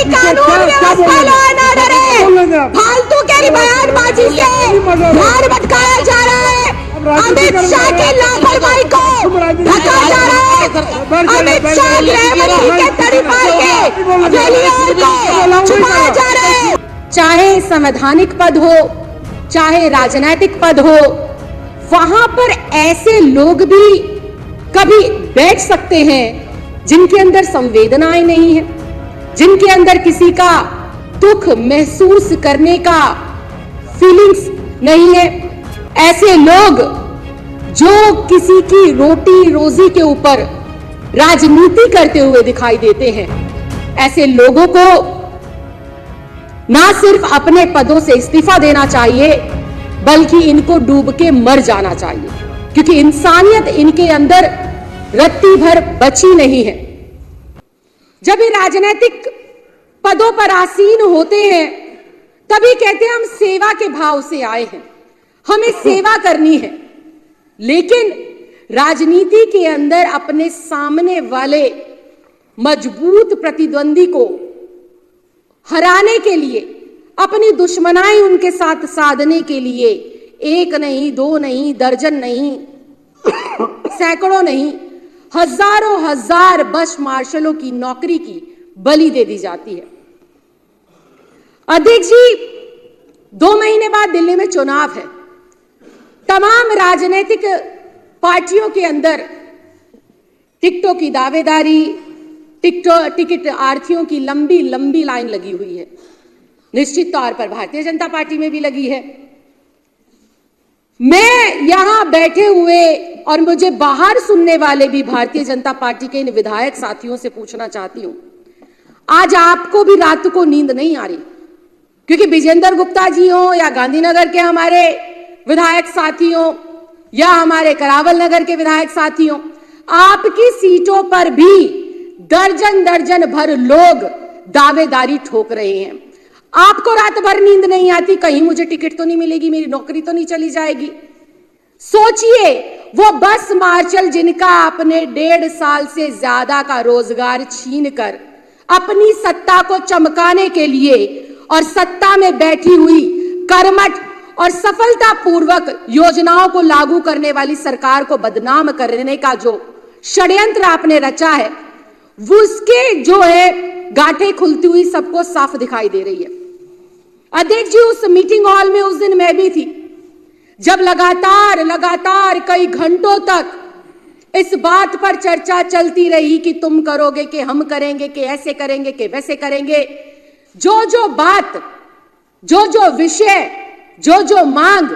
कि कानून व्यवस्था लॉ एंड ऑर्डर है। फालतू के बयानबाजी से ध्यान भटकाया जा रहा है। अमित शाह की लापरवाही को ढका जा रहा है। अमित शाह गृह मंत्री के तड़ीपार के फेलियर को छुपाया जा रहा है। चाहे संवैधानिक पद हो, चाहे राजनीतिक पद हो, वहां पर ऐसे लोग भी कभी बैठ सकते हैं जिनके अंदर संवेदनाएं नहीं है, जिनके अंदर किसी का दुख महसूस करने का फीलिंग्स नहीं है। ऐसे लोग जो किसी की रोटी रोजी के ऊपर राजनीति करते हुए दिखाई देते हैं, ऐसे लोगों को ना सिर्फ अपने पदों से इस्तीफा देना चाहिए, बल्कि इनको डूब के मर जाना चाहिए, क्योंकि इंसानियत इनके अंदर रत्ती भर बची नहीं है। जब ये राजनीतिक पदों पर आसीन होते हैं, तभी कहते हैं हम सेवा के भाव से आए हैं, हमें सेवा करनी है। लेकिन राजनीति के अंदर अपने सामने वाले मजबूत प्रतिद्वंदी को हराने के लिए, अपनी दुश्मनाई उनके साथ साधने के लिए एक नहीं, दो नहीं, दर्जन नहीं, सैकड़ों नहीं, हजारों हजार बस मार्शलों की नौकरी की बलि दे दी जाती है। अध्यक्ष जी, 2 महीने बाद दिल्ली में चुनाव है। तमाम राजनीतिक पार्टियों के अंदर टिकटों की दावेदारी, टिकट आर्थियों की लंबी लंबी लाइन लगी हुई है। निश्चित तौर पर भारतीय जनता पार्टी में भी लगी है। मैं यहां बैठे हुए और मुझे बाहर सुनने वाले भी भारतीय जनता पार्टी के इन विधायक साथियों से पूछना चाहती हूं, आज आपको भी रात को नींद नहीं आ रही? क्योंकि विजेंद्र गुप्ता जी हो या गांधीनगर के हमारे विधायक साथी हो या हमारे करावल नगर के विधायक साथी हो, आपकी सीटों पर भी दर्जन दर्जन भर लोग दावेदारी ठोक रहे हैं। आपको रात भर नींद नहीं आती, कहीं मुझे टिकट तो नहीं मिलेगी, मेरी नौकरी तो नहीं चली जाएगी। सोचिए, वो बस मार्शल जिनका आपने 1.5 साल से ज्यादा का रोजगार छीनकर अपनी सत्ता को चमकाने के लिए और सत्ता में बैठी हुई कर्मठ और सफलतापूर्वक योजनाओं को लागू करने वाली सरकार को बदनाम करने का जो षड्यंत्र आपने रचा है, वो उसके जो है गांठें खुलती हुई सबको साफ दिखाई दे रही है। अध्यक्ष जी, उस मीटिंग हॉल में उस दिन मैं भी थी, जब लगातार कई घंटों तक इस बात पर चर्चा चलती रही कि तुम करोगे कि हम करेंगे, कि ऐसे करेंगे कि वैसे करेंगे। जो बात, जो विषय, जो मांग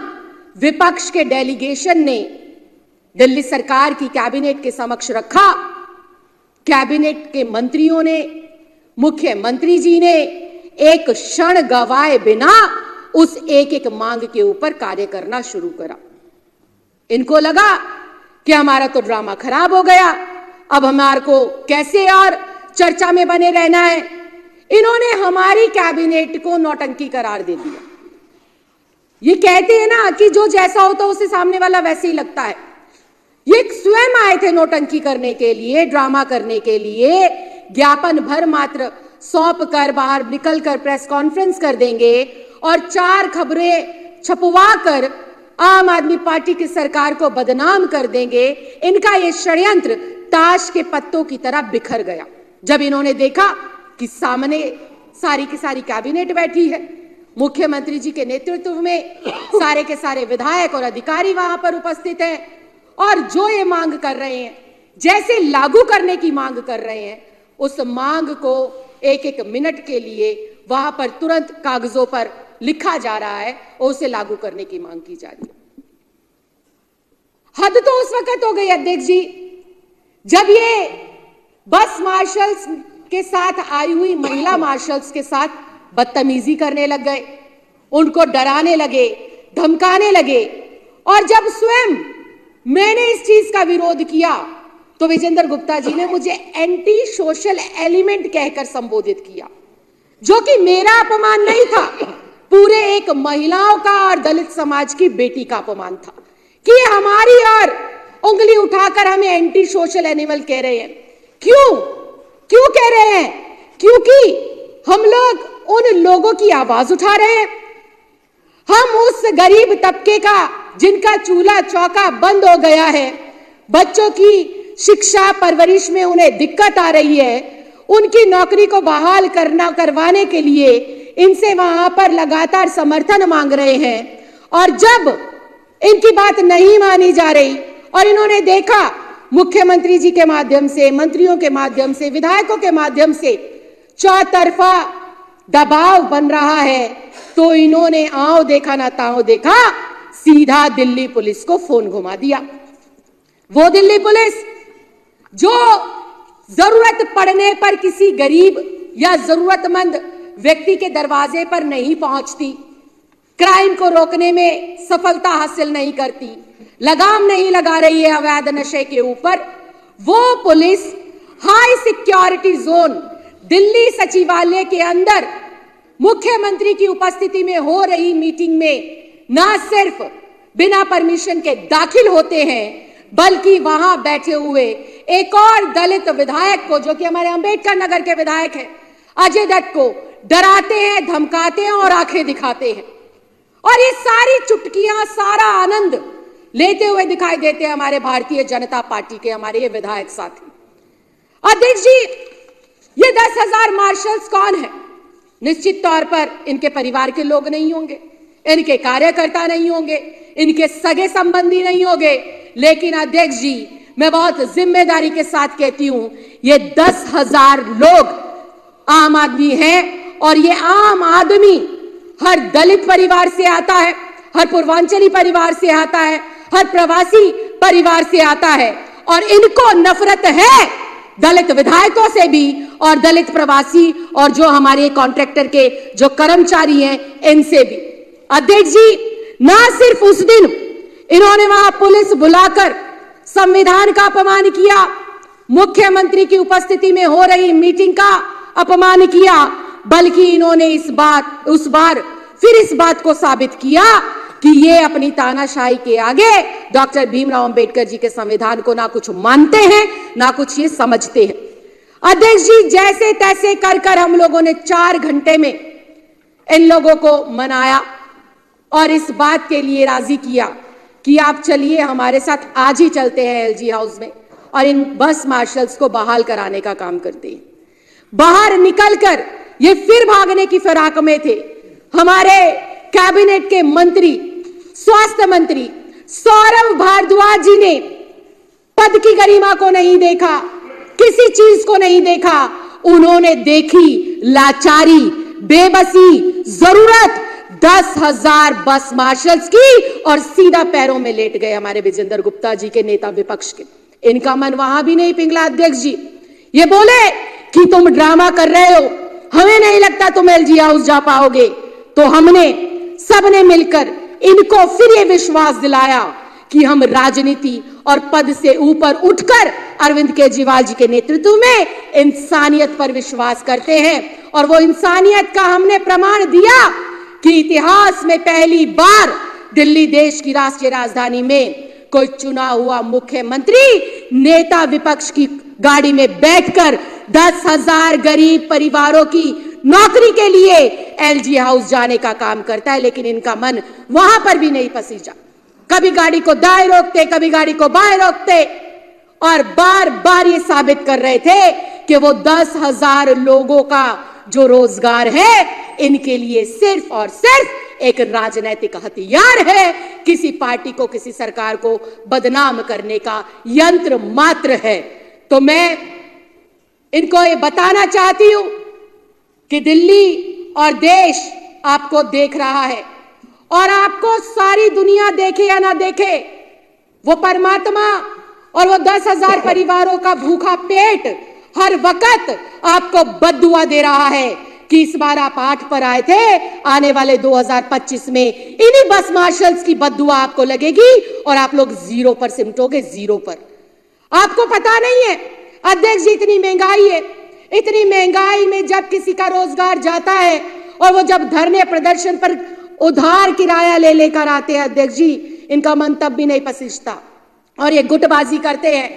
विपक्ष के डेलीगेशन ने दिल्ली सरकार की कैबिनेट के समक्ष रखा, कैबिनेट के मंत्रियों ने, मुख्यमंत्री जी ने एक क्षण गवाए बिना उस एक मांग के ऊपर कार्य करना शुरू करा। इनको लगा कि हमारा तो ड्रामा खराब हो गया, अब हमारे को कैसे और चर्चा में बने रहना है। इन्होंने हमारी कैबिनेट को नौटंकी करार दे दिया। ये कहते हैं ना कि जो जैसा होता उसे सामने वाला वैसे ही लगता है। ये स्वयं आए थे नौटंकी करने के लिए, ड्रामा करने के लिए, ज्ञापन भर मात्र सौंप कर बाहर निकल कर प्रेस कॉन्फ्रेंस कर देंगे और 4 खबरें छपवा कर आम आदमी पार्टी की सरकार को बदनाम कर देंगे। इनका ये षड्यंत्र ताश के पत्तों की तरह बिखर गया जब इन्होंने देखा कि सामने सारी की सारी कैबिनेट बैठी है, मुख्यमंत्री जी के नेतृत्व में सारे के सारे विधायक और अधिकारी वहां पर उपस्थित हैं और जो ये मांग कर रहे हैं, जैसे लागू करने की मांग कर रहे हैं, उस मांग को एक मिनट के लिए वहां पर तुरंत कागजों पर लिखा जा रहा है और उसे लागू करने की मांग की जा रही है। हद तो उस वक्त हो गई अध्यक्ष जी, जब ये बस मार्शल्स के साथ आई हुई महिला मार्शल्स के साथ बदतमीजी करने लग गए, उनको डराने लगे, धमकाने लगे। और जब स्वयं मैंने इस चीज का विरोध किया तो विजेंद्र गुप्ता जी ने मुझे एंटी सोशल एलिमेंट कहकर संबोधित किया, जो कि मेरा अपमान नहीं था, पूरे एक महिलाओं का और दलित समाज की बेटी का अपमान था कि हमारी और उंगली उठाकर हमें एंटी सोशल एनिमल कह रहे हैं। क्यों कह रहे हैं? क्योंकि हम लोग उन लोगों की आवाज उठा रहे हैं। हम उस गरीब तबके का जिनका चूल्हा चौका बंद हो गया है, बच्चों की शिक्षा परवरिश में उन्हें दिक्कत आ रही है, उनकी नौकरी को बहाल करवाने के लिए इनसे वहां पर लगातार समर्थन मांग रहे हैं। और जब इनकी बात नहीं मानी जा रही और इन्होंने देखा मुख्यमंत्री जी के माध्यम से, मंत्रियों के माध्यम से, विधायकों के माध्यम से चौतरफा दबाव बन रहा है, तो इन्होंने आओ देखा ना ताओ देखा, सीधा दिल्ली पुलिस को फोन घुमा दिया। वो दिल्ली पुलिस जो जरूरत पड़ने पर किसी गरीब या जरूरतमंद व्यक्ति के दरवाजे पर नहीं पहुंचती, क्राइम को रोकने में सफलता हासिल नहीं करती, लगाम नहीं लगा रही है अवैध नशे के ऊपर, वो police high security zone Delhi सचिवालय के अंदर मुख्यमंत्री की उपस्थिति में हो रही मीटिंग में न सिर्फ बिना परमिशन के दाखिल होते हैं, बल्कि वहां बैठे हुए एक और दलित विधायक को, जो कि हमारे अंबेडकर नगर के विधायक हैं, अजय दत्त को डराते हैं, धमकाते हैं और आंखें दिखाते हैं। और ये सारी चुटकियां, सारा आनंद लेते हुए दिखाई देते हैं हमारे भारतीय जनता पार्टी के हमारे ये विधायक साथी। अध्यक्ष जी, ये 10,000 मार्शल्स कौन है? निश्चित तौर पर इनके परिवार के लोग नहीं होंगे, इनके कार्यकर्ता नहीं होंगे, इनके सगे संबंधी नहीं होंगे, लेकिन अध्यक्ष जी मैं बहुत जिम्मेदारी के साथ कहती हूं, ये 10,000 लोग आम आदमी हैं। और ये आम आदमी हर दलित परिवार से आता है, हर पूर्वांचली परिवार से आता है, हर प्रवासी परिवार से आता है, और इनको नफरत है दलित विधायकों से भी और दलित प्रवासी और जो हमारे कॉन्ट्रैक्टर के जो कर्मचारी हैं इनसे भी। अध्यक्ष जी, ना सिर्फ उस दिन इन्होंने वहां पुलिस बुलाकर संविधान का अपमान किया, मुख्यमंत्री की उपस्थिति में हो रही मीटिंग का अपमान किया, बल्कि इन्होंने उस बार फिर इस बात को साबित किया कि ये अपनी तानाशाही के आगे डॉक्टर भीमराव अंबेडकर जी के संविधान को ना कुछ मानते हैं, ना कुछ ये समझते हैं। अध्यक्ष जी, जैसे तैसे कर हम लोगों ने 4 घंटे में इन लोगों को मनाया और इस बात के लिए राजी किया कि आप चलिए हमारे साथ, आज ही चलते हैं एलजी हाउस में और इन बस मार्शल्स को बहाल कराने का काम करते हैं। बाहर निकलकर ये फिर भागने की फिराक में थे। हमारे कैबिनेट के मंत्री, स्वास्थ्य मंत्री सौरभ भारद्वाज जी ने पद की गरिमा को नहीं देखा, किसी चीज को नहीं देखा, उन्होंने देखी लाचारी, बेबसी, जरूरत 10,000 बस मार्शल्स की और सीधा पैरों में लेट गए हमारे विजेंद्र गुप्ता जी के, नेता विपक्ष के। इनका मन वहां भी नहीं पिघला अध्यक्ष जी। ये बोले कि तुम ड्रामा कर रहे हो, हमें नहीं लगता तुम एलजी हाउस जा पाओगे। तो हमने सबने मिलकर इनको फिर ये विश्वास दिलाया कि हम राजनीति और पद से ऊपर उठकर अरविंद केजरीवाल जी के नेतृत्व में इंसानियत पर विश्वास करते हैं। और वो इंसानियत का हमने प्रमाण दिया कि इतिहास में पहली बार दिल्ली देश की राष्ट्रीय राजधानी में कोई चुना हुआ मुख्यमंत्री नेता विपक्ष की गाड़ी में बैठकर 10,000 गरीब परिवारों की नौकरी के लिए एलजी हाउस जाने का काम करता है। लेकिन इनका मन वहां पर भी नहीं पसीजा, कभी गाड़ी को दाएं रोकते, कभी गाड़ी को बाएं रोकते और बार बार ये साबित कर रहे थे कि वो 10,000 लोगों का जो रोजगार है इनके लिए सिर्फ और सिर्फ एक राजनीतिक हथियार है, किसी पार्टी को, किसी सरकार को बदनाम करने का यंत्र मात्र है। तो मैं इनको ये बताना चाहती हूं कि दिल्ली और देश आपको देख रहा है और आपको सारी दुनिया देखे या ना देखे, वो परमात्मा और वो 10,000 परिवारों का भूखा पेट हर वक्त आपको बद्दुआ दे रहा है कि इस बार आप 8 पर आए थे, आने वाले 2025 में इन्हीं बस मार्शल्स की बद्दुआ आपको लगेगी और आप लोग 0 पर सिमटोगे, 0 पर। आपको पता नहीं है अध्यक्ष जी, इतनी महंगाई है, इतनी महंगाई में जब किसी का रोजगार जाता है और वो जब धरने प्रदर्शन पर उधार किराया ले लेकर आते हैं अध्यक्ष जी, इनका मन तब भी नहीं पसीजता और ये गुटबाजी करते हैं,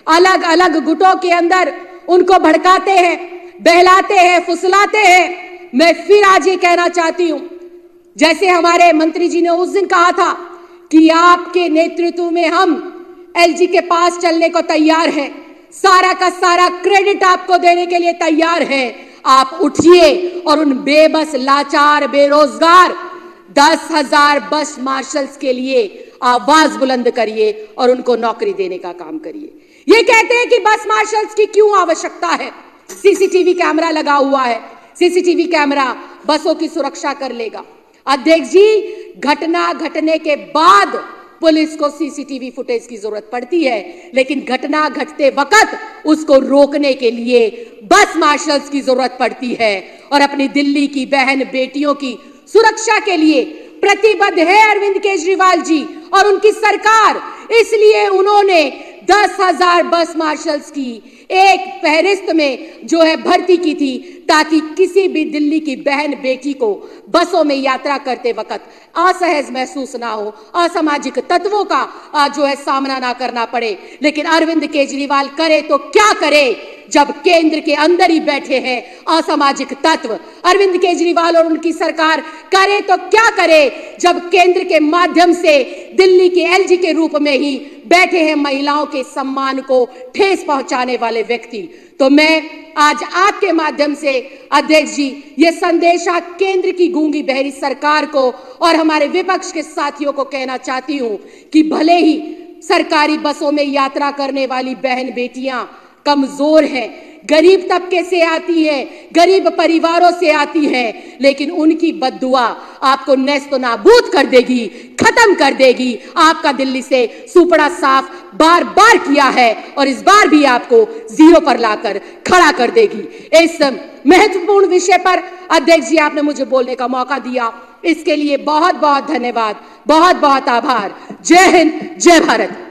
अलग अलग गुटों के अंदर उनको भड़काते हैं, बहलाते हैं, फुसलाते हैं। मैं फिर आज ये कहना चाहती हूं, जैसे हमारे मंत्री जी ने उस दिन कहा था कि आपके नेतृत्व में हम एलजी के पास चलने को तैयार हैं, सारा का सारा क्रेडिट आपको देने के लिए तैयार हैं। आप उठिए और उन बेबस, लाचार, बेरोजगार 10,000 बस मार्शल्स के लिए आवाज बुलंद करिए और उनको नौकरी देने का काम करिए। ये कहते हैं कि बस मार्शल्स की क्यों आवश्यकता है? सीसीटीवी कैमरा लगा हुआ है, सीसीटीवी कैमरा बसों की सुरक्षा कर लेगा। अध्यक्ष जी, घटना घटने के बाद पुलिस को सीसीटीवी फुटेज की जरूरत पड़ती है, लेकिन घटना घटते वक्त उसको रोकने के लिए बस मार्शल्स की जरूरत पड़ती है। और अपनी दिल्ली की बहन बेटियों की सुरक्षा के लिए प्रतिबद्ध है अरविंद केजरीवाल जी और उनकी सरकार। इसलिए उन्होंने 10,000 बस मार्शल्स की एक फहरिस्त में जो है भर्ती की थी, ताकि किसी भी दिल्ली की बहन बेटी को बसों में यात्रा करते वक्त असहज महसूस ना हो, असामाजिक तत्वों का जो है सामना ना करना पड़े। लेकिन अरविंद केजरीवाल करे तो क्या करे, जब केंद्र के अंदर ही बैठे हैं असामाजिक तत्व। अरविंद केजरीवाल और उनकी सरकार करे तो क्या करे, जब केंद्र के माध्यम से दिल्ली के एलजी के रूप में ही बैठे हैं महिलाओं के सम्मान को ठेस पहुंचाने वाले व्यक्ति। तो मैं आज आपके माध्यम से अध्यक्ष जी ये संदेशा केंद्र की गूंगी बहरी सरकार को और हमारे विपक्ष के साथियों को कहना चाहती हूं कि भले ही सरकारी बसों में यात्रा करने वाली बहन बेटियां कमजोर हैं, गरीब तबके से आती है, गरीब परिवारों से आती है, लेकिन उनकी बद्दुआ आपको नेस्त नाबूद कर देगी, खत्म कर देगी। आपका दिल्ली से सुपड़ा साफ बार बार किया है और इस बार भी आपको जीरो पर लाकर खड़ा कर देगी। इस महत्वपूर्ण विषय पर अध्यक्ष जी आपने मुझे बोलने का मौका दिया, इसके लिए बहुत बहुत धन्यवाद, बहुत बहुत आभार। जय हिंद, जय भारत।